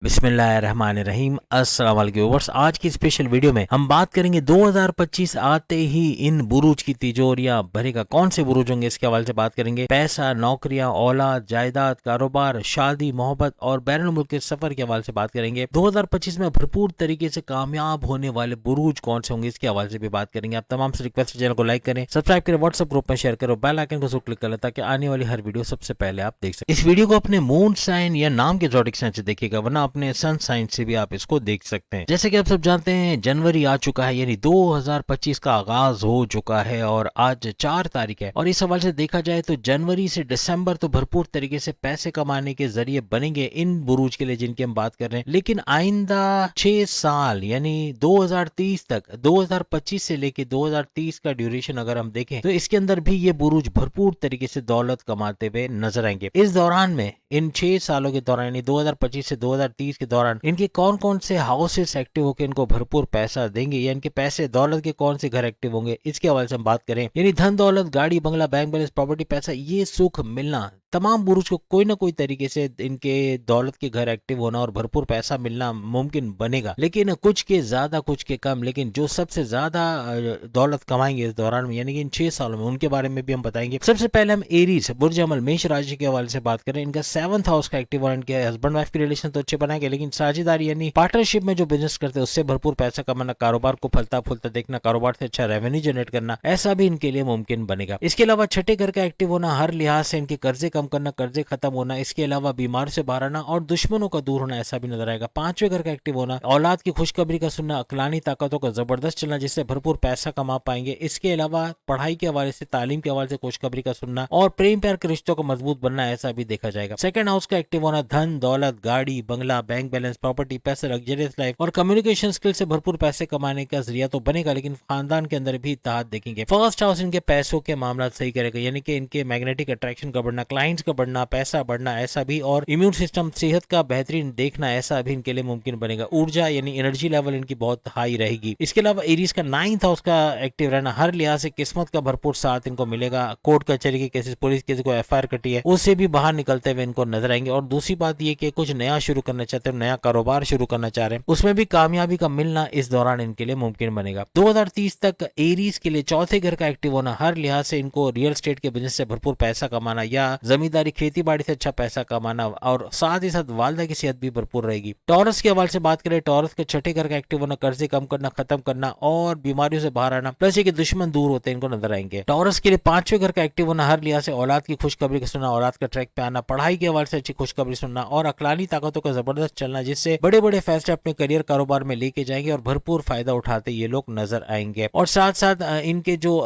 बिस्मिल्लाहिर्रहमानिर्रहीम। अस्सलाम वालेकुम व्यूअर्स। आज की स्पेशल वीडियो में हम बात करेंगे 2025 आते ही इन बुरूज की तिजोरियां भरेगा। कौन से बुरूज होंगे इसके हवाले से बात करेंगे। पैसा, नौकरियां, औलाद, जायदाद, कारोबार, शादी, मोहब्बत और बैरुल मुल्क के सफर के हवाले से बात करेंगे। 2025 में भरपूर तरीके से कामयाब होने वाले बुरूज कौन से होंगे इसके हवाले से भी बात करेंगे। आप तमाम से रिक्वेस्ट, चैनल को लाइक करें, सब्सक्राइब करें, व्हाट्सएप ग्रुप में शेयर करो, बेल आइकन को जरूर क्लिक करें ताकि आने वाली हर वीडियो सबसे पहले आप देख सकें। इस वीडियो को अपने मून साइन या नाम के ज़ोडिक साइन से देखिएगा, वरना अपने सन साइन से भी आप इसको देख सकते हैं। जैसे कि आप सब जानते हैं जनवरी आ चुका है, यानी 2025 का आगाज हो चुका है और आज 4 तारीख है। और इस सवाल से देखा जाए तो जनवरी से दिसंबर तो भरपूर तरीके से पैसे कमाने के जरिए बनेंगे इन बुरूज के लिए जिनकी हम बात कर रहे हैं। लेकिन आइंदा 6 साल यानी 2030 तक, 2025 से लेके 2030 का ड्यूरेशन अगर हम देखें तो इसके अंदर भी ये बुरूज भरपूर तरीके से दौलत कमाते हुए नजर आएंगे। इस दौरान में, इन 6 सालों के दौरान यानी 2025 से 2030 के दौरान इनके कौन कौन से हाउसेस एक्टिव होकर इनको भरपूर पैसा देंगे या इनके पैसे दौलत के कौन से घर एक्टिव होंगे इसके हवाले से हम बात करें। यानी धन दौलत, गाड़ी बंगला, बैंक बैलेंस, प्रॉपर्टी, पैसा, ये सुख मिलना, तमाम बुरुज को कोई ना कोई तरीके से इनके दौलत के घर एक्टिव होना और भरपूर पैसा मिलना मुमकिन बनेगा। लेकिन कुछ के ज्यादा कुछ के कम, लेकिन जो सबसे ज्यादा दौलत कमाएंगे इस दौरान में यानी कि इन 6 सालों में, उनके बारे में भी हम बताएंगे। सबसे पहले हम एरीज बुर्ज अमल मेष राशि के हवाले से बात करें। इनका 7th हाउस का एक्टिव होना, इनके हस्बैंड वाइफ के रिलेशन तो अच्छे बनाएंगे, लेकिन साझेदारी यानी पार्टनरशिप में जो बिजनेस करते हैं उससे भरपूर पैसा कमाना, कारोबार को फलता फूलता देखना, कारोबार से अच्छा रेवेन्यू जनरेट करना, ऐसा भी इनके लिए मुमकिन बनेगा। इसके अलावा छठे घर का एक्टिव होना, हर लिहाज से इनके कर्जे कम करना, कर्जे खत्म होना, इसके अलावा बीमार से बाहर आना और दुश्मनों का दूर होना, ऐसा भी नजर आएगा। 5वें घर का एक्टिव होना, औलाद की खुशखबरी का सुनना, अकलानी ताकतों का जबरदस्त चलना जिससे भरपूर पैसा कमा पाएंगे। इसके अलावा पढ़ाई के हवाले से, तालीम के हवाले से खुशखबरी का सुनना और प्रेम प्यार के रिश्तों को मजबूत बनना, ऐसा भी देखा जाएगा। सेकंड हाउस का एक्टिव होना, धन दौलत, गाड़ी बंगला, बैंक बैलेंस, प्रॉपर्टी, पैसा, लग्जरियस लाइफ और कम्युनिकेशन स्किल से भरपूर पैसे कमाने का जरिया तो बनेगा, लेकिन खानदान के अंदर भी इत्तेहाद देखेंगे। फर्स्ट हाउस इनके पैसों के मामला सही करेगा, यानी कि इनके मैग्नेटिक अट्रैक्शन का बढ़ना, क्लाइंट्स का बढ़ना, पैसा बढ़ना, ऐसा भी, और इम्यून सिस्टम, सेहत का बेहतरीन देखना, ऐसा भी इनके लिए मुमकिन बनेगा। ऊर्जा यानी एनर्जी लेवल इनकी बहुत हाई रहेगी। इसके अलावा एरीज का 9th हाउस का एक्टिव रहना, हर लिहाज से किस्मत का भरपूर साथ इनको मिलेगा। कोर्ट कचहरी के केसेस, पुलिस केस को एफआईआर कटी है उससे भी बाहर निकलते हुए इनको नजर आएंगे। और दूसरी बात ये कि कुछ नया शुरू करना चाहते हैं, नया कारोबार शुरू करना चाह रहे हैं, उसमें भी कामयाबी का मिलना इस दौरान इनके लिए मुमकिन बनेगा। 2030 तक एरीज के लिए चौथे घर का एक्टिव होना, हर लिहाज से इनको रियल स्टेट के बिजनेस से भरपूर पैसा कमाना या जमींदारी खेती बाड़ी से अच्छा पैसा कमाना, और साथ ही साथ वालदा की सेहत भी भरपूर रहेगी। टॉरस के हवाले से बात करें, टॉरस के छठे घर का एक्टिव होना, कर्जे कम करना, खत्म करना और बीमारियों से बाहर आना, प्लस ये कि दुश्मन दूर होते हैं इनको नजर आएंगे। टॉरस के लिए 5वें घर का एक्टिव होना, हर लिहाज से औलाद की खुशखबरी का सुनना, औलाद का ट्रैक पे आना, पढ़ाई के हवाले से अच्छी खुशखबरी सुनना और अकलानी ताकतों का जबरदस्त चलना जिससे बड़े बड़े फैसले अपने करियर कारोबार में लेके जाएंगे और भरपूर फायदा उठाते ये लोग नजर आएंगे। और साथ साथ इनके जो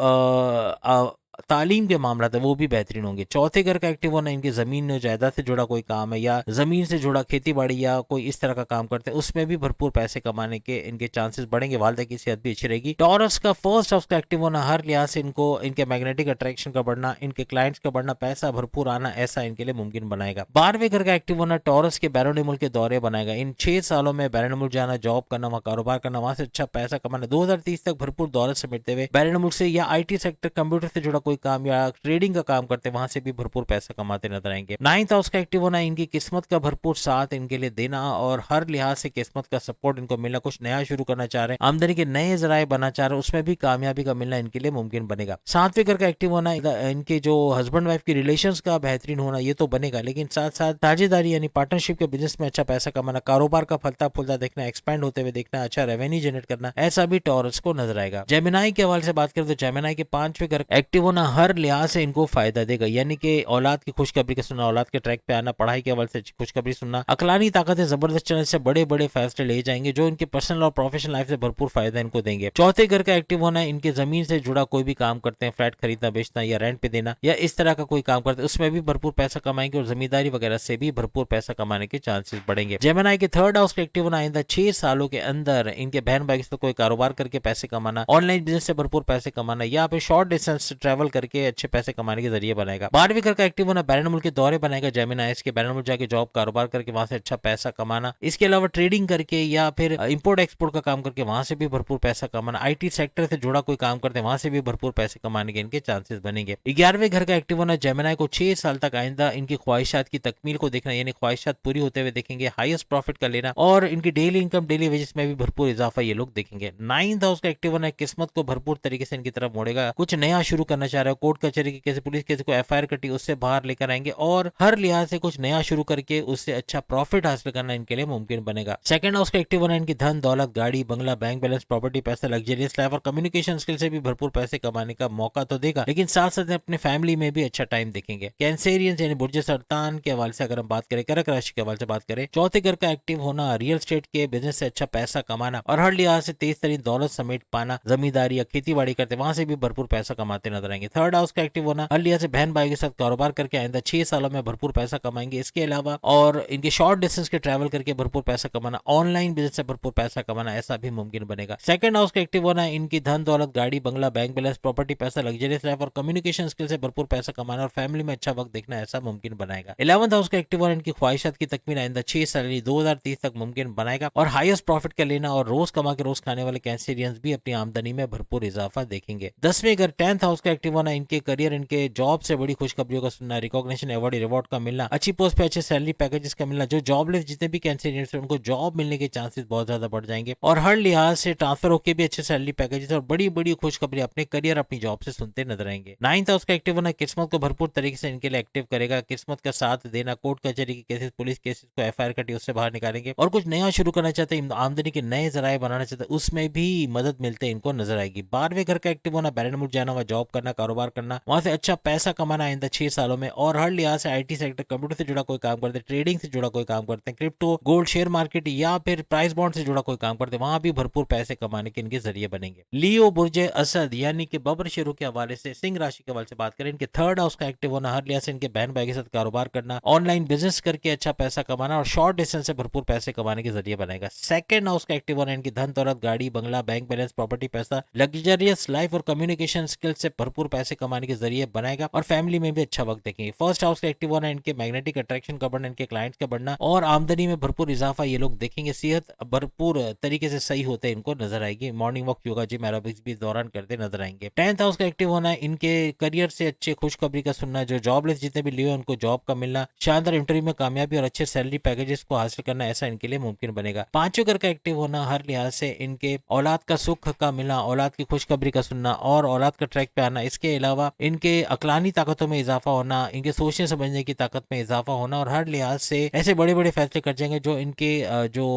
तालीम के मामला है वो भी बेहतरीन होंगे। चौथे घर का एक्टिव होना, इनकी जमीन जायदाद से जुड़ा कोई काम है या जमीन से जुड़ा खेती बाड़ी या कोई इस तरह का काम करते हैं, उसमें भी भरपूर पैसे कमाने के इनके चांसेस बढ़ेंगे। वालदा की सेहत भी अच्छी रहेगी। टॉरस का फर्स्ट हाउस का एक्टिव होना, हर लिहाज से इनको इनके मैग्नेटिक अट्रैक्शन का बढ़ना, इनके क्लाइंट्स का बढ़ना, पैसा भरपूर आना, ऐसा इनके लिए मुमकिन बनाएगा। 12वें घर का एक्टिव होना टॉरस के बैरून मुल्क के दौरे बनाएगा। इन 6 सालों में बैरून मुल्क जाना, जॉब करना, वहां कारोबार करना, वहां से अच्छा पैसा कमाना, 2030 तक भरपूर दौलत समेटते हुए बैरून मुल्क से या आईटी सेक्टर, कंप्यूटर से जुड़ा कोई काम या ट्रेडिंग का काम करते हैं वहां से भी भरपूर पैसा कमाते नजर आएंगे। 9th हाउस का एक्टिव होना, इनकी किस्मत का भरपूर साथ इनके लिए देना और हर लिहाज से किस्मत का सपोर्ट इनको मिलना, कुछ नया शुरू करना चाह रहे हैं, आमदनी के नए जराए बनना चाह रहे हैं, उसमें भी कामयाबी का मिलना इनके लिए मुमकिन बनेगा। 7वें घर का एक्टिव होना, इनके जो हस्बैंड वाइफ की रिलेशंस का बेहतरीन होना, ये तो बनेगा, लेकिन साथ साथ साझेदारी यानी पार्टनरशिप के बिजनेस में अच्छा पैसा कमाना, कारोबार का फलता फूलता देखना, एक्सपैंड होते हुए देखना, अच्छा रेवेन्यू जनरेट करना, ऐसा भी टॉरस को नजर आएगा। जेमिनाई के हवाले से बात करें तो जेमिनाई के 5वें घर एक्टिव होना हर लिहाज से इनको फायदा देगा, यानी कि औलाद की खुशखबरी का सुनना, औलाद के ट्रैक पे आना, पढ़ाई के हवाले से अच्छी खुशखबरी सुनना, अकलानी ताकतें जबरदस्त चलने से बड़े बड़े फैसले ले जाएंगे जो इनके पर्सनल और प्रोफेशनल लाइफ से भरपूर फायदा इनको देंगे। चौथे घर का एक्टिव होना, इनके जमीन से जुड़ा कोई भी काम करते हैं, फ्लैट खरीदना बेचना या रेंट पे देना या इस तरह का कोई काम करते हैं, उसमें भी भरपूर पैसा कमाएंगे और जमींदारी वगैरह से भी भरपूर पैसा कमाने के चांसेस बढ़ेंगे। जेमिनाई के 3rd हाउस का एक्टिव होना, आइंदा 6 सालों के अंदर इनके बहन भाई से कोई कारोबार करके पैसे कमाना, ऑनलाइन बिजनेस से भरपूर पैसे कमाना या फिर शॉर्ट डिस्टेंस ट्रैवल ट्रैवल करके अच्छे पैसे कमाने के जरिए बनाएगा। 12वें घर का एक्टिव होना बैरन मुल्क के दौरे बनाएगा जेमिनी इसके, बैरन मुल्क जाके जॉब कारोबार करके वहां से अच्छा पैसा कमाना। इसके अलावा ट्रेडिंग करके या फिर इंपोर्ट एक्सपोर्ट का काम करके वहां से भी भरपूर पैसा कमाना। आईटी सेक्टर से जुड़ा कोई काम करते हैं वहां से भी भरपूर पैसे कमाने के इनके चांसेस बनेंगे। 11वें घर का एक्टिव होना जेमिनी को 6 साल तक आइंदा इनकी ख्वाहिशात की तकमील को देखना, यानी ख्वाहिशात पूरी होते हुए देखेंगे, हाईएस्ट प्रॉफिट का लेना और इनकी डेली इनकम डेली वेजेस में भी भरपूर इजाफा ये लोग देखेंगे। 9th हाउस का एक्टिव होना किस्मत को भरपूर तरीके से इनकी तरफ मोड़ेगा। कुछ नया शुरू करना चाह रहे हो, कोर्ट कचहरी की केस, पुलिस केस को एफआईआर कटी उससे बाहर लेकर आएंगे और हर लिहाज से कुछ नया शुरू करके उससे अच्छा प्रॉफिट हासिल करना इनके लिए मुमकिन बनेगा। सेकंड हाउस का एक्टिव होना इनकी धन दौलत, गाड़ी बंगला, बैंक बैलेंस, प्रॉपर्टी, पैसा, लग्जरियस लाइफ और कम्युनिकेशन स्किल से भी भरपूर पैसे कमाने का मौका तो देगा, लेकिन साथ साथ अपने फैमिली में भी अच्छा टाइम देखेंगे। कैंसेरियंस यानी बुर्ज सरतान के हवाले से अगर हम बात करें, कर्क राशि के हवाले से बात करें, चौथे घर का एक्टिव होना रियल एस्टेट के बिजनेस से अच्छा पैसा कमाना और हर लिहाज से तेज तरीन दौलत समेट पाना, जमींदारी या खेती बाड़ी करते वहां से भी भरपूर पैसा कमाते नजर आएंगे। थर्ड हाउस का एक्टिव होना हर लिहाज से बहन भाई के साथ कारोबार करके आइंदा 6 सालों में भरपूर पैसा कमाएंगे। इसके अलावा और इनके शॉर्ट डिस्टेंस के ट्रैवल करके भरपूर पैसा कमाना, ऑनलाइन बिजनेस से भरपूर पैसा कमाना, ऐसा भी मुमकिन बनेगा। सेकंड हाउस का एक्टिव होना इनकी धन दौलत, गाड़ी बंगला, बैंक बैलेंस, प्रॉपर्टी, पैसा, लग्जरियस लाइफ और कम्युनिकेशन स्किल से भरपूर पैसा कमाना और फैमिली में अच्छा वक्त देखना, ऐसा मुमकिन बनाएगा। 11th हाउस का एक्टिव होना इनकी ख्वाहिशात की तकमील आइंदा 6 साल 2030 तक मुमकिन बनाएगा और हाईएस्ट प्रॉफिट का लेना और रोज कमा के रोज खाने वाले कैंसेरियंस भी अपनी आमदनी में भरपूर इजाफा देखेंगे। 10वें घर 10th हाउस का एक्टिव होना इनके करियर, इनके जॉब से बड़ी खुशखबरियों का सुनना, रिकॉग्निशन, अवार्ड, रिवॉर्ड का मिलना, अच्छी पोस्ट पे अच्छे सैलरी पैकेजेस का मिलना। जो जॉबलेस जितने भी कैंसेरियंस हैं उनको जॉब मिलने के चांसेस बहुत ज्यादा बढ़ जाएंगे और हर लिहाज से ट्रांसफर होकर भी अच्छे सैलरी पैकेजेस और बड़ी बड़ी खुशखबरी अपने करियर अपनी जॉब से सुनते नजर आएंगे। 9th हाउस का एक्टिव होना किस्मत को भरपूर तरीके से इनके लिए एक्टिव करेगा, किस्मत का साथ देना, कोर्ट कचहरी के केसेस, पुलिस केसेस को एफआईआर कटी उससे बाहर निकालेंगे और कुछ नया शुरू करना चाहते हैं, आमदनी के नए जराये बनाना चाहते हैं, उसमें भी मदद मिलते इनको नजर आएगी। 12वें घर का एक्टिव होना बैरन मुल्क जाना, वहां जॉब करना, कारोबार करना, वहां से अच्छा पैसा कमाना आइंदा 6 सालों में और हर लिहाज से आईटी सेक्टर, कंप्यूटर से जुड़ा कोई काम करते हैं, ट्रेडिंग से जुड़ा कोई काम करते हैं, क्रिप्टो, गोल्ड, शेयर मार्केट या फिर प्राइस बॉन्ड से जुड़ा कोई काम करते हैं, वहां भी भरपूर पैसे कमाने के इनके जरिए बनेंगे। लियो बुर्ज असद यानी कि बबर शेरों के हवाले से, सिंह राशि के हवाले से बात करें, इनके थर्ड हाउस का एक्टिव होना हर लिहाज से इनके बहन भाई के साथ कारोबार करना, ऑनलाइन बिजनेस करके अच्छा पैसा कमाना और शॉर्ट डिस्टेंस से भरपूर पैसे कमाने के जरिए बनाएगा। सेकंड हाउस का एक्टिव होना इनकी धन दौलत, गाड़ी बंगला, बैंक बैलेंस, प्रॉपर्टी, पैसा, लग्जरियस लाइफ और कम्युनिकेशन स्किल से भरपूर पैसे कमाने के जरिए बनाएगा और फैमिली में भी अच्छा वक्त देखेंगे। फर्स्ट हाउस का एक्टिव होना इनके मैग्नेटिक अट्रैक्शन का बढ़ना, इनके क्लाइंट्स का बढ़ना और आमदनी में भरपूर इजाफा ये लोग देखेंगे। सेहत भरपूर तरीके से सही होते इनको नजर आएगी, morning walk, yoga, gym, aerobics भी इस दौरान करते नजर आएंगे। 10th हाउस का एक्टिव होना इनके करियर से अच्छे खुशखबरी का सुनना, जो जॉबलेस जितने भी लिए उनको जॉब का मिलना, शानदार इंटरव्यू में कामयाबी और अच्छे सैलरी पैकेजेस को हासिल करना, ऐसा इनके लिए मुमकिन बनेगा। 5वें घर का एक्टिव होना हर लिहाज से इनके औलाद का सुख का मिलना, औलाद की खुशखबरी का सुनना और औलाद का ट्रैक पे आना, इसके अलावा इनके अकलानी ताकतों में इजाफा होना, इनके सोचने समझने की ताकत में इजाफा होना और हर लिहाज से ऐसे बड़े बड़े फैसले कर जाएंगे जो इनके जो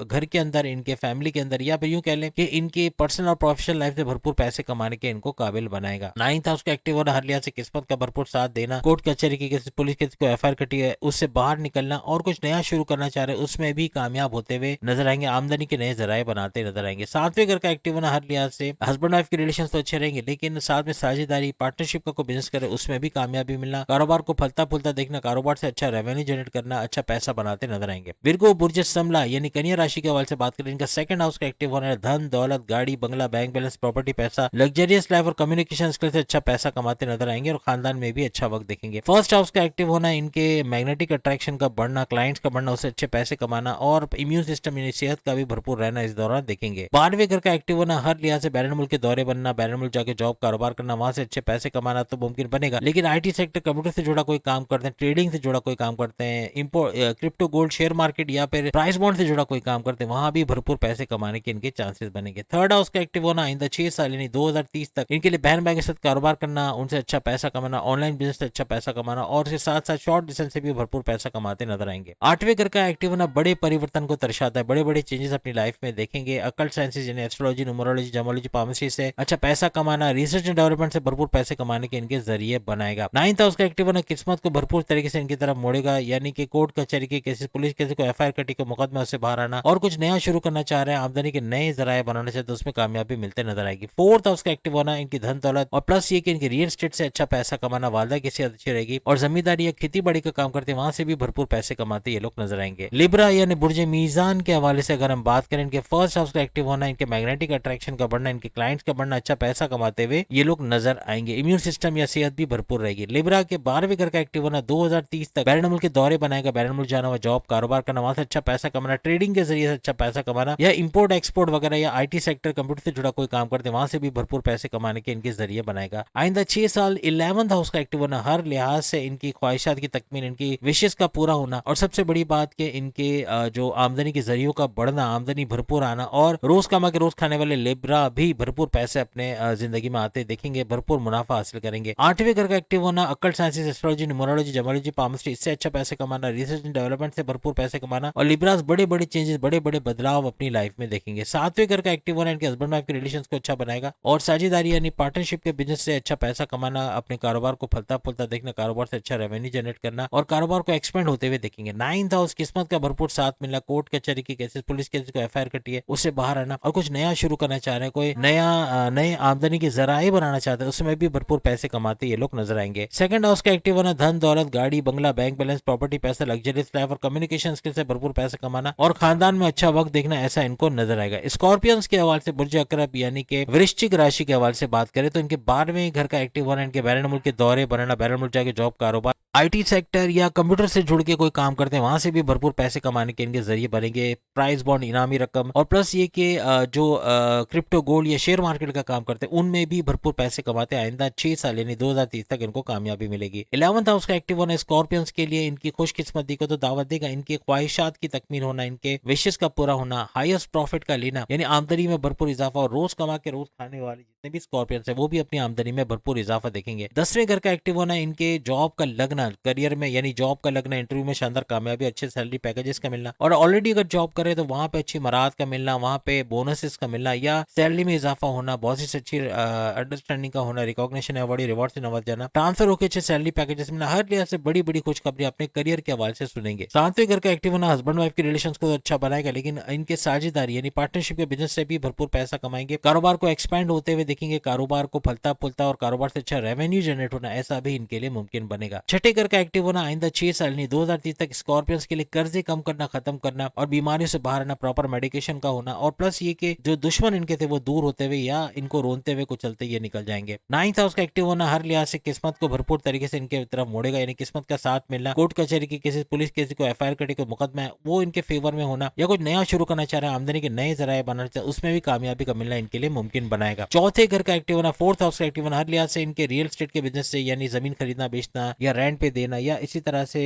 घर के अंदर, इनके फैमिली के अंदर या फिर यूं कह लें कि इनके पर्सनल और प्रोफेशनल लाइफ से भरपूर पैसे कमाने के इनको काबिल बनाएगा। 9th हाउस का एक्टिव होना हर लिहाज से किस्मत का भरपूर साथ देना, कोर्ट कचहरी की केस, पुलिस केस को एफआईआर कटी है उससे बाहर निकलना और कुछ नया शुरू करना चाह रहे हैं उसमें भी कामयाब होते हुए नजर आएंगे, आमदनी के नए जराये बनाते नजर आएंगे। 7वें घर का एक्टिव होना हर लिहाज से हस्बैंड वाइफ के रिलेशन तो अच्छे रहेंगे, लेकिन साथ में साझेदारी, पार्टनरशिप का कोई बिजनेस करे उसमें भी कामयाबी मिलना, कारोबार को फलता फूलता देखना, कारोबार से अच्छा रेवेन्यू जनरेट करना, अच्छा पैसा बनाते नजर आएंगे। विर्गो बुर्ज समला यानी कन्या राशि के हवाले से बात करें, इनका सेकंड हाउस का एक्टिव होना है धन दौलत, गाड़ी बंगला, बैंक बैलेंस, प्रॉपर्टी, पैसा, लग्जरियस लाइफ और कम्युनिकेशन स्किल से अच्छा पैसा कमाते नजर आएंगे और खानदान में भी अच्छा वक्त देखेंगे। फर्स्ट हाउस का एक्टिव होना इनके मैग्नेटिक अट्रैक्शन का बढ़ना, क्लाइंट्स का बढ़ना, उससे अच्छे पैसे कमाना और इम्यून सिस्टम यानी सेहत का भी भरपूर रहना इस दौरान देखेंगे। 12वें घर का एक्टिव होना हर लिहाज से बैरन मुल्क के दौरे बनना, बैरन मुल्क जाके जॉब कारोबार करना, वहां से अच्छे पैसे कमाना तो मुमकिन बनेगा, लेकिन आईटी सेक्टर, कंप्यूटर से जुड़ा कोई काम करते हैं, ट्रेडिंग से जुड़ा कोई काम करते हैं, import, crypto, gold, share market या फिर प्राइस बॉन्ड से जुड़ा कोई काम करते हैं, वहां भी भरपूर पैसे कमाने के इनके चांसेस बनेंगे। थर्ड हाउस का एक्टिव होना आइंदा 6 साल यानी 2030 तक इनके लिए बहन भाई के साथ कारोबार करना, उनसे अच्छा पैसा कमाना, ऑनलाइन बिजनेस से अच्छा पैसा कमाना और इसके साथ साथ शॉर्ट डिस्टेंस से भी भरपूर पैसा कमाते नजर आएंगे। 8वें घर का एक्टिव होना बड़े परिवर्तन को दर्शाता है, बड़े बड़े चेंजेस अपनी लाइफ में देखेंगे। अकल्ट साइंसेज यानी एस्ट्रोलॉजी, न्यूमरोलॉजी, जमोलॉजी, फार्मेसी से अच्छा पैसा कमाना, रिसर्च एंड डेवलपमेंट से भरपूर पैसे कमाने के इनके जरिए बनाएगा। 9th हाउस का एक्टिव होना किस्मत को भरपूर तरीके से इनकी तरफ मोड़ेगा, यानी कि कोर्ट कचहरी के केसेस, पुलिस केसेस को एफआईआर कटी को मुकदमा से बाहर आना और कुछ नया शुरू करना चाह रहे हैं, आमदनी के नए जराये बनाना चाहते हैं, उसमें कामयाबी मिलते नजर आएगी। 4th हाउस का एक्टिव होना इनकी धन दौलत और प्लस ये कि इनकी रियल एस्टेट से अच्छा पैसा कमाना, वालदा की सेहत अच्छी रहेगी और जमींदारी या खेती बाड़ी का काम करते हैं वहां से भी भरपूर पैसे कमाते ये लोग नजर आएंगे। लिब्रा यानी बुर्ज मीजान के हवाले से अगर हम बात करें, इनके फर्स्ट हाउस का एक्टिव होना, इनके मैग्नेटिक अट्रैक्शन का बढ़ना, इनके क्लाइंट्स का बढ़ना, अच्छा पैसा कमाते हुए ये लोग नजर नजर आएंगे। इम्यून सिस्टम या सेहत भी भरपूर रहेगी। लिब्रा के 12वें घर का एक्टिव होना 2030 तक बैरन मुल्क के दौरे बनाएगा, बैरन मुल्क जाना हुआ, जॉब कारोबार करना, वहां से अच्छा पैसा कमाना, ट्रेडिंग के जरिए से अच्छा पैसा कमाना, या इंपोर्ट एक्सपोर्ट वगैरह या आईटी सेक्टर कंप्यूटर से जुड़ा कोई काम करते हैं वहां से भी भरपूर पैसे कमाने के इनके जरिए बनाएगा। आइंदा 6 साल 11th हाउस का एक्टिव होना, हर लिहाज से इनकी ख्वाहिशात की तकमील, इनकी विशेष का पूरा होना, और सबसे बड़ी बात कि इनके जो आमदनी के जरियों का बढ़ना, आमदनी भरपूर आना, और रोज कमा के रोज खाने वाले लिब्रा भी भरपूर पैसे अपने जिंदगी में आते देखेंगे, भरपूर मुनाफा हासिल करेंगे। 8वें घर का एक्टिव होना, अकल साइंसेस, एस्ट्रोलॉजी, न्यूमरोलॉजी, जमोलॉजी, पामस्ट्री, इससे अच्छा पैसे कमाना, रिसर्च एंड डेवलपमेंट से भरपूर पैसे कमाना, और लिब्रास बड़े बड़े चेंजेस, बड़े बड़े बदलाव अपनी लाइफ में देखेंगे। 7वें घर का एक्टिव होना इनके हस्बैंड वाइफ के रिलेशन को अच्छा बनाएगा, और साझेदारी यानी पार्टनरशिप के बिजनेस से अच्छा पैसा कमाना, अपने कारोबार को फलता फूलता देखना, कारोबार से अच्छा रेवेन्यू जनरेट करना, और कारोबार को एक्सपेंड होते हुए देखेंगे। 9th हाउस, किस्मत का भरपूर साथ मिलना, कोर्ट कचहरी की केसेस, पुलिस केसेस को एफआईआर कटी है उससे बाहर आना, और कुछ नया शुरू करना चाह रहे हैं, कोई नए आमदनी के जराए बनाना चाहते हैं, उसमें भी भरपूर पैसे कमाते ये लोग नजर आएंगे। सेकंड हाउस का एक्टिव होना, धन दौलत, गाड़ी बंगला, बैंक बैलेंस, प्रॉपर्टी, पैसा, लग्जरियस लाइफ और कम्युनिकेशन स्किल से भरपूर पैसा कमाना, और खानदान में अच्छा वक्त देखना, ऐसा इनको नजर आएगा। स्कॉर्पियंस के हवाले से बुर्ज अकरब यानी कि वृश्चिक राशि के हवाले से बात करें तो इनके 12वें घर का एक्टिव होना, इनके बैरन मुल्क के दौरे बनाना, बैरन मुल्क जाके जॉब कारोबार, आईटी सेक्टर या कंप्यूटर से जुड़ के कोई काम करते हैं वहां से भी भरपूर पैसे कमाने के इनके जरिए बनेंगे। प्राइस बॉन्ड, इनामी रकम, और प्लस ये कि जो क्रिप्टो गोल्ड या शेयर मार्केट का काम करते हैं उनमें भी भरपूर पैसे कमाते हैं। आइंदा 6 साल यानी 2030 तक इनको कामयाबी मिलेगी। 11th हाउस का एक्टिव होना स्कॉर्पियंस के लिए इनकी खुशकिस्मती को तो दावत देगा, इनकी ख्वाहिशात की तकमील होना, इनके विशेष का पूरा होना, हाईएस्ट प्रॉफिट का लेना यानी आमदनी में भरपूर इजाफा, और रोज कमा के रोज खाने वाले जितने भी स्कॉर्पियंस है वो भी अपनी आमदनी में भरपूर इजाफा देखेंगे। 10वें घर का एक्टिव होना, इनके जॉब का लगना, करियर में यानी जॉब का लगना, इंटरव्यू में शानदार कामयाबी, अच्छे सैलरी पैकेजेस का मिलना, और ऑलरेडी अगर जॉब कर रहे हैं तो वहां पे अच्छी मराहत का मिलना, वहां पे बोनसेस का मिलना या सैलरी में इजाफा होना, बॉस से अच्छी अंडरस्टैंडिंग का होना, रिकॉग्निशन, अवार्ड, रिवॉर्ड से नवाज जाना, ट्रांसफर होकर अच्छे सैलरी पैकेजेस मिलना, हर लिहाज से बड़ी बड़ी खुशखबरी अपने करियर के हवाले से सुनेंगे। 7वें घर का एक्टिव होना, हस्बैंड वाइफ के रिलेशन को अच्छा बनाएगा, लेकिन इनके साझेदारी यानी पार्टनरशिप के बिजनेस से भी भरपूर पैसा कमाएंगे, कारोबार को एक्सपैंड होते हुए देखेंगे, कारोबार को फलता फूलता और कारोबार से अच्छा रेवेन्यू जनरेट होना, ऐसा भी इनके लिए मुमकिन बनेगा। 6ठे घर का एक्टिव होना, आइंदा 6 साल नहीं 2030 तक स्कॉर्पियंस के लिए कर्जे कम करना, खत्म करना और बीमारियों से बाहर आना, प्रॉपर मेडिकेशन का होना, और प्लस ये कि जो दुश्मन इनके थे वो दूर होते हुए या इनको रोनते हुए कुछ चलते ये निकल जाएंगे। 9th हाउस का एक्टिव होना, हर लिहाज से किस्मत को भरपूर तरीके से इनके तरफ मोड़ेगा, यानी किस्मत का साथ मिलना, कोर्ट कचहरी की केसेस, पुलिस केस को एफआईआर कटे कोई मुकदमा है वो इनके फेवर में होना, या कुछ नया शुरू करना चाह रहे हैं, आमदनी के नए जराये बनाना चाह उसमें भी कामयाबी का मिलना इनके लिए मुमकिन बनाएगा। चौथे घर का एक्टिव होना, 4th हाउस का एक्टिव होना, हर लिहाज से इनके रियल एस्टेट के बिजनेस से यानी जमीन खरीदना बेचना या रेंट पे देना या इसी तरह से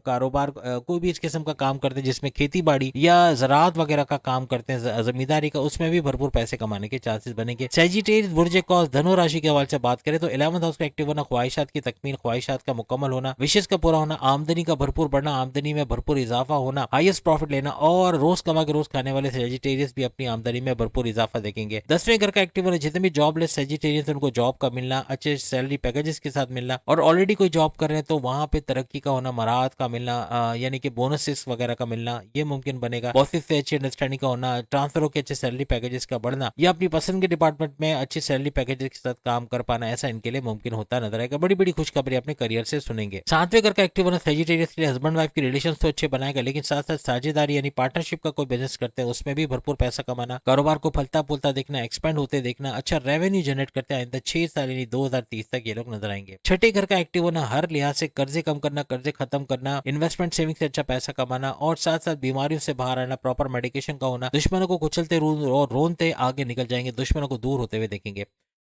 कारोबार कोई भी इस किस्म का काम करते हैं जिसमें खेती बाड़ी या ज़राअत वगैरह का काम करते हैं, जमींदारी का, उसमें भी भरपूर पैसे कमाने के चांसेस बनेंगे। सैजिटेरियस बुर्ज कॉस धनु राशि के हवाले से बात करें तो 11th हाउस का एक्टिव होना, ख्वाहिशात की तकमील, ख्वाहिशात का मुकम्मल होना, विशेष का पूरा होना, आमदनी का भरपूर बढ़ना, आमदनी में भरपूर इजाफा होना, हाईएस्ट प्रॉफिट लेना, और रोज कमा के रोज खाने वाले सैजिटेरियस भी अपनी आमदनी में भरपूर इजाफा देखेंगे। 10वें घर का एक्टिव होना, जितने भी जॉबलेस सैजिटेरियस उनको जॉब का मिलना, अच्छे सैलरी पैकेजेस के साथ मिलना, और ऑलरेडी कोई जॉब कर रहे हैं तो वहां पे तरक्की का होना, मराहत का मिलना, यानी कि बोनसेस वगैरह का मिलना ये मुमकिन बनेगा। बॉसेस से अच्छी अंडरस्टैंडिंग का होना, ट्रांसफर होकर अच्छे सैलरी पैकेजेस का बढ़ना या अपनी पसंद के डिपार्टमेंट में अच्छे सैलरी पैकेजेस के साथ काम कर पाना, ऐसा इनके लिए मुमकिन होता नजर आएगा। बड़ी बड़ी खुशखबरी अपने करियर से सुनेंगे। 7वें घर का एक्टिव होना, सैजिटेरियस के लिए हस्बैंड वाइफ के रिलेशन तो अच्छे बनाएगा, लेकिन साथ साथ साझेदारी यानी पार्टनरशिप का कोई बिजनेस करते हैं उसमें भी भरपूर पैसा कमाना, कारोबार को फलता फूलता देखना, एक्सपेंड होते देखना, अच्छा रेवेन्यू जनरेट करते हैं। 6 साल यानी 2030 तक ये लोग नजर आएंगे। 6ठे घर का एक्टिव होना, हर लिहाज से कर्जे कम करना, कर्जे खत्म करना, इन्वेस्टमेंट सेविंग से अच्छा पैसा कमाना, और साथ साथ बीमारियों से बाहर आना, प्रॉपर मेडिकेशन का होना, दुश्मनों को कुचलते और रोनते आगे निकल जाएंगे, दुश्मनों को दूर होते हुए देखेंगे।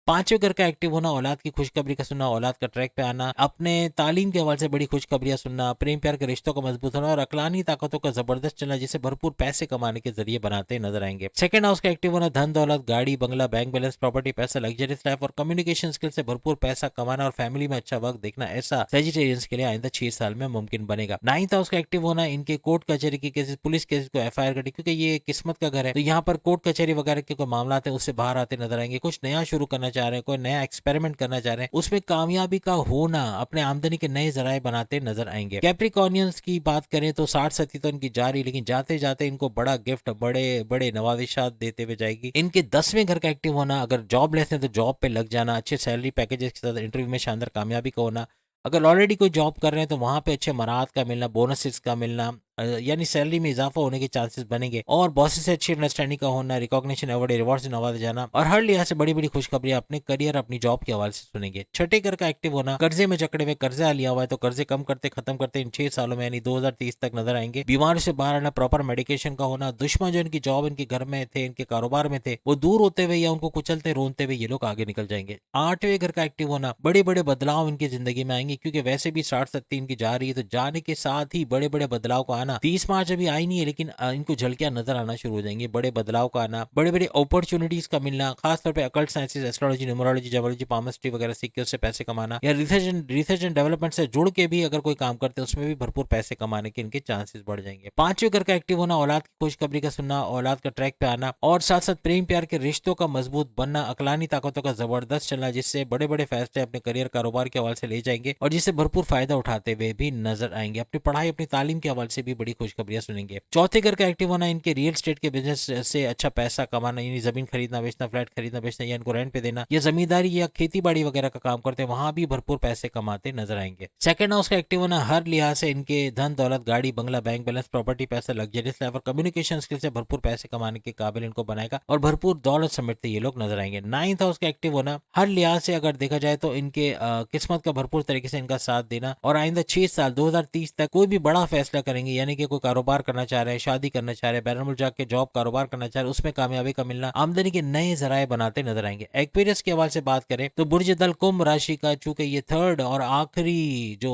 5वें घर का एक्टिव होना, औलाद की खुशखबरी का सुनना, औलाद का ट्रैक पे आना, अपने तालीम के हवाले से बड़ी खुशखबरियां सुनना, प्रेम प्यार के रिश्तों का मजबूत होना और अकलानी ताकतों का जबरदस्त चलना, जिसे भरपूर पैसे कमाने के जरिए बनाते नजर आएंगे। 2nd हाउस का एक्टिव होना, धन दौलत, गाड़ी बंगला, बैंक बैलेंस, प्रॉपर्टी, पैसा, लग्जरियस लाइफ और कम्युनिकेशन स्किल से भरपूर पैसा कमाना और फैमिली में अच्छा वक्त देखना, ऐसा सैजिटेरियंस के लिए आइंदा 6 साल में मुमकिन बनेगा। 9th हाउस का एक्टिव होना, इनके कोर्ट कचहरी की केसेस, पुलिस केसेस को एफआईआर कटी, क्योंकि ये किस्मत का घर है तो यहाँ पर कोर्ट कचहरी वगैरह के कोई मामला है उससे बाहर आते नजर आएंगे। कुछ नया शुरू करना चाह रहे हैं, कोई नया एक्सपेरिमेंट करना चाह रहे हैं, उसमें कामयाबी का होना, अपने आमदनी के नए जराये बनाते नजर आएंगे। कैप्रिकॉर्नियंस की बात करें तो 60-70 तो इनकी जारी, लेकिन जाते जाते इनको बड़ा गिफ्ट, बड़े बड़े नवाजिशात देते हुए जाएगी। इनके 10वें घर का एक्टिव होना, अगर जॉब लेस है तो जॉब पे लग जाना, अच्छे सैलरी पैकेजेस के साथ इंटरव्यू में शानदार कामयाबी का होना, अगर ऑलरेडी कोई जॉब कर रहे हैं तो वहां पे अच्छे मराहत का मिलना, बोनसेस का मिलना, यानी सैलरी में इजाफा होने के चांसेस बनेंगे, और बॉसेस से अच्छी अंडरस्टैंडिंग का होना, रिकॉग्निशन, अवार्ड, रिवॉर्ड से नवाजा जाना, और हर लिहाज से बड़ी बड़ी खुशखबरी अपने करियर, अपनी जॉब के हवाले से सुनेंगे। छठे घर का एक्टिव होना, कर्जे में जकड़े हुए, कर्जा लिया हुआ है तो कर्जे कम करते खत्म करते इन 6 सालों में यानी 2030 तक नजर आएंगे। बीमारी से बाहर आना, प्रॉपर मेडिकेशन का होना, दुश्मन जो इनकी जॉब, इनके घर में थे, इनके कारोबार में थे, वो दूर होते हुए या उनको कुचलते रोनते हुए ये लोग आगे निकल जाएंगे। आठवें घर का एक्टिव होना, बड़े बड़े बदलाव इनकी जिंदगी में आएंगे, क्योंकि वैसे भी 60-70 इनकी जा रही है, तो जाने के साथ ही बड़े बड़े बदलाव का आना। 30 मार्च अभी आई नहीं है, लेकिन इनको झलकियां नजर आना शुरू हो जाएंगी, बड़े बदलाव का आना, बड़े बड़े अपॉर्चुनिटीज का मिलना, खासतौर पर occult sciences, astrology, numerology, gemology, palmistry वगैरह सीख के उससे पैसे कमाना, या रिसर्च एंड डेवलपमेंट से जुड़ के भी अगर कोई काम करते हैं उसमें भी भरपूर पैसे कमाने के इनके चांसेस बढ़ जाएंगे। पांचवें घर का एक्टिव होना, औलाद की खुशखबरी का सुनना, औलाद का ट्रैक पे आना, और साथ साथ प्रेम प्यार के रिश्तों का मजबूत बनना, अकलानी ताकतों का जबरदस्त चलना, जिससे बड़े बड़े फैसले अपने करियर, कारोबार के हवाले से ले जाएंगे और जिससे भरपूर फायदा उठाते हुए भी नजर आएंगे। अपनी पढ़ाई, अपनी तालीम के हवाले से भी बड़ी खुशखबरियां सुनेंगे। चौथे घर का एक्टिव होना, इनके रियल स्टेट के बिजनेस से अच्छा पैसा कमाना, यानी जमीन खरीदना बेचना, फ्लैट खरीदना बेचना, या इनको रेंट पे देना, या जमींदारी या खेती बाड़ी वगैरह का काम करते हैं, वहां भी भरपूर पैसे कमाते नजर आएंगे। सेकंड हाउस का एक्टिव होना, हर लिहाज से इनके धन दौलत, गाड़ी बंगला, बैंक बैलेंस, प्रॉपर्टी, पैसा, लग्जरियस लाइफ और कम्युनिकेशन स्किल से भरपूर पैसे कमाने के काबिल इनको बनाएगा और भरपूर दौलत समेटते ये लोग नजर आएंगे। नाइन्थ हाउस का एक्टिव होना, हर लिहाज से अगर देखा जाए तो इनके किस्मत का भरपूर तरीके से इनका साथ देना, और आइंदा 6 साल 2030 तक कोई भी बड़ा फैसला करेंगे, यानी कि कोई कारोबार करना चाह रहे हैं, शादी करना चाह रहे हैं, बैरन मुल्क जाके जॉब कारोबार करना चाह रहे हैं, उसमें कामयाबी का मिलना, आमदनी के नए जराए बनाते नजर आएंगे। एक्वेरियस के हवाले से बात करें तो बुर्ज दल कुंभ राशि का चूंकि ये थर्ड और आखिरी जो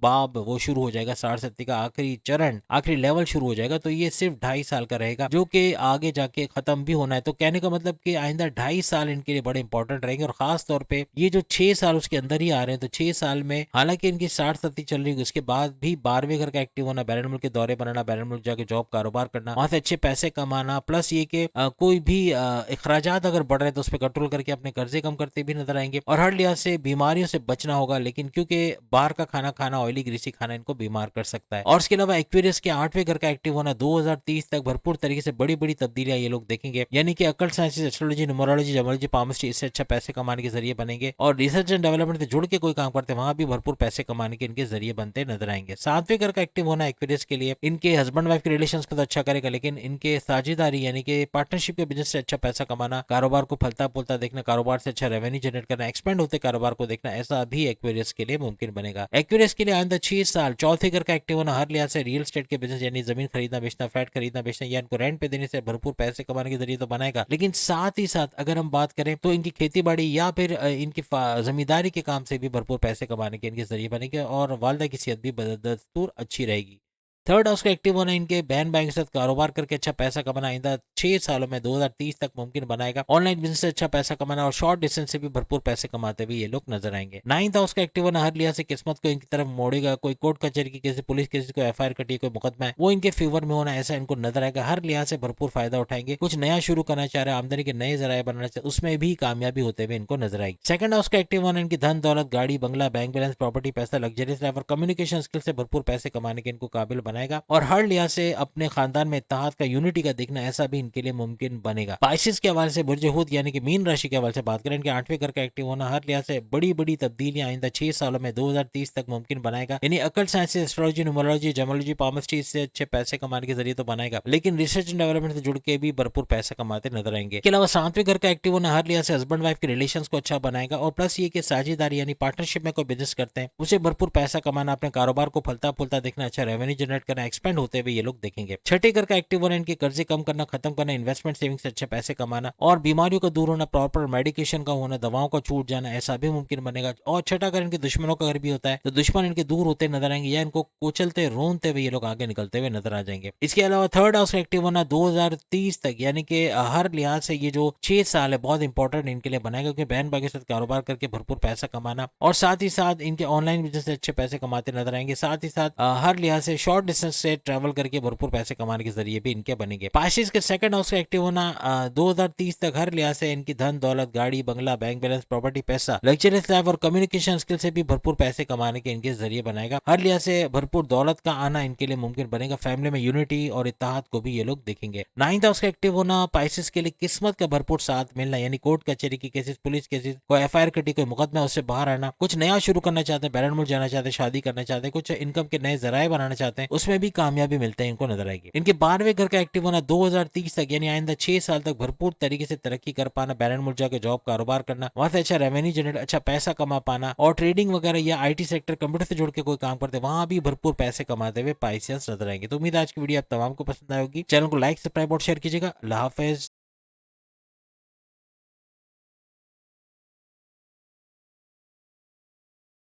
बाब वो शुरू हो जाएगा, 60-70 का आखिरी चरण, आखिरी लेवल शुरू हो जाएगा, तो ये सिर्फ 2.5 साल का रहेगा, जो कि आगे जाके खत्म भी होना है। तो कहने का मतलब कि आइंदा 2.5 साल इनके लिए बड़े इंपॉर्टेंट रहेंगे, और खास तौर पे ये जो 6 साल उसके अंदर ही आ रहे हैं, तो 6 साल में हालांकि इनकी 60-70 चल रही है, उसके बाद भी 12वें घर का एक्टिव होना, बैरन मुल्क के दौरे बनाना, बैरन मुल्क जाके जॉब कारोबार करना, वहां से अच्छे पैसे कमाना, प्लस ये कि कोई भी अखराजात अगर बढ़ रहे हैं तो उस पर कंट्रोल करके अपने कर्जे कम करते भी नजर आएंगे, और हर लिहाज से बीमारियों से बचना होगा, लेकिन क्योंकि बाहर का खाना खाना, ऑयली ग्रीसी खाना इनको बीमार कर सकता है। और इसके अलावा एक्वेरियस के 8वें घर का एक्टिव होना, 2030 तक भरपूर तरीके से बड़ी बड़ी तब्दीलियां ये लोग देखेंगे, यानी कि occult sciences, astrology, numerology, gemology, palmistry इससे अच्छा पैसे कमाने के जरिए बनेंगे, और रिसर्च एंड डेवलपमेंट से जुड़ के कोई काम करते हैं वहां भी भरपूर पैसे कमाने के इनके जरिए बनते नजर आएंगे। 7वें घर का एक्टिव होना एक्वेरियस के लिए इनके हस्बैंड वाइफ के रिलेशंस को तो अच्छा करेगा, लेकिन इनके साझेदारी यानी कि पार्टनरशिप के बिजनेस से अच्छा पैसा कमाना, कारोबार को फलता फूलता देखना, कारोबार से अच्छा रेवेन्यू जनरेट करना, एक्सपेंड होते कारोबार को देखना, ऐसा भी एक्वेरियस के लिए मुमकिन बनेगा। एक्वेरियस के लिए आइंदा 6 साल चौथे घर का एक्टिव होना, हर लिहाज से रियल स्टेट के बिजनेस यानी जमीन खरीदना बेचना, फ्लैट खरीदना बेचना, या इनको रेंट पे देने से भरपूर पैसे कमाने के जरिए तो बनाएगा, लेकिन साथ ही साथ अगर हम बात करें तो इनकी खेती बाड़ी या फिर इनकी जमींदारी के काम से भी भरपूर पैसे कमाने के इनके जरिए बनेंगे, और वालदा की सेहत भी बदस्तूर अच्छी रहेगी। थर्ड हाउस का एक्टिव होना, इनके बहन भाई के साथ कारोबार करके अच्छा पैसा कमाना आइंदा 6 सालों में 2030 तक मुमकिन बनाएगा। ऑनलाइन बिजनेस से अच्छा पैसा कमाना और शॉर्ट डिस्टेंस से भी भरपूर पैसे कमाते हुए ये लोग नजर आएंगे। 9th हाउस का एक्टिव होना, हर लिहाज से किस्मत को इनकी तरफ मोड़ेगा, कोई कोर्ट कचहरी की किसी पुलिस केस को एफआईआर कटी, कोई मुकदमा है वो इनके फेवर में होना, ऐसा इनको नजर आएगा। हर लिहाज से भरपूर फायदा उठाएंगे, कुछ नया शुरू करना चाह रहे हैं, आमदनी के नए जराये बनाना चाह, उसमें भी कामयाबी होते हुए इनको नजर आएगी। सेकंड हाउस का एक्टिव होना, इनकी धन दौलत, गाड़ी बंगला, बैंक बैलेंस, प्रॉपर्टी, पैसा, लग्जरियस लाइफ और कम्युनिकेशन स्किल से भरपूर पैसे कमाने के इनको काबिल बनाएगा, और हर लिहाज से अपने खानदान में इत्तेहाद का, यूनिटी का देखना, ऐसा भी इनके लिए मुमकिन बनेगा। पाइसेस के हवाले से बुर्ज हूत यानी कि मीन राशि के हवाले से बात करें, इनके 8वें घर का एक्टिव होना हर लिहाज से बड़ी बड़ी तब्दीलियां आइंदा 6 सालों में 2030 तक मुमकिन बनाएगा, यानी occult sciences, astrology, numerology, gemology, palmistry इससे अच्छे पैसे कमाने के जरिए तो बनाएगा, लेकिन रिसर्च एंड डेवलपमेंट से जुड़ के भी भरपूर पैसा कमाते नजर आएंगे। इसके अलावा 7वें घर का एक्टिव होना हर लिहाज से हस्बैंड वाइफ के रिलेशन को अच्छा बनाएगा, और प्लस ये कि साझेदारी यानी पार्टनरशिप में कोई बिजनेस करते हैं उसे भरपूर पैसा कमाना, अपने कारोबार को फलता फूलता देखना, अच्छा रेवेन्यू जनरेट करना, एक्सपेंड होते हुए ये लोग देखेंगे। छठे घर का एक्टिव होना, इनके कर्जे कम करना, खत्म करना, इन्वेस्टमेंट सेविंग से अच्छे पैसे कमाना, और बीमारियों का दूर होना, प्रॉपर मेडिकेशन का होना, दवाओं का छूट जाना, ऐसा भी मुमकिन बनेगा। और छठा घर इनके दुश्मनों का घर भी होता है, तो दुश्मन इनके दूर होते नजर आएंगे, या इनको कुचलते रोनते हुए ये लोग आगे निकलते हुए नजर आ जाएंगे। इसके अलावा थर्ड हाउस का एक्टिव होना 2030 तक, यानी कि हर लिहाज से ये जो 6 साल है बहुत इंपॉर्टेंट इनके लिए बनाएगा, क्योंकि बहन भाई के साथ कारोबार करके भरपूर पैसा कमाना, और साथ ही साथ इनके ऑनलाइन बिजनेस से अच्छे पैसे कमाते नजर आएंगे, साथ ही साथ हर लिहाज से शॉर्ट डिस्टेंस से ट्रेवल करके भरपूर पैसे कमाने के जरिए भी इनके बनेंगे। पाइसेस के सेकंड हाउस का एक्टिव होना 2030 तक हर लिहाज से इनकी धन दौलत, गाड़ी बंगला, बैंक बैलेंस, प्रॉपर्टी, पैसा, लग्जरियस लाइफ और कम्युनिकेशन स्किल से भी भरपूर पैसे कमाने के इनके जरिए बनाएगा। हर लिहाज से भरपूर दौलत का आना इनके लिए मुमकिन बनेगा, फैमिली में यूनिटी और इत्तेहाद को भी ये लोग देखेंगे। 9th हाउस का एक्टिव होना, पाइसेस के लिए किस्मत का भरपूर साथ मिलना, यानी कोर्ट कचहरी की केसेस, पुलिस केसेस, कोई एफआईआर कटी, कोई मुकदमा उससे बाहर आना, कुछ नया शुरू करना चाहते हैं, बैरन मुल्क जाना चाहते हैं, शादी करना चाहते हैं, कुछ इनकम के नए जराये बनाना चाहते हैं, उसमें भी कामयाबी मिलते हैं इनको नजर आएगी। इनके 12वें घर का एक्टिव होना 2030 तक यानी आइंदा 6 साल तक भरपूर तरीके से तरक्की कर पाना, बैरन मुल्क जाके जॉब कारोबार करना, वहां से अच्छा रेवेन्यू जनरेट, अच्छा पैसा कमा पाना, और ट्रेडिंग वगैरह या आईटी सेक्टर कंप्यूटर से जुड़ के कोई काम करते वहां भी भरपूर पैसे कमाते हुए पाइसियंस नजर आएंगे। तो उम्मीद है आज की वीडियो आप तमाम को पसंद आएगी। चैनल को लाइक, सब्सक्राइब और शेयर कीजिएगा। अल्लाह हाफिज।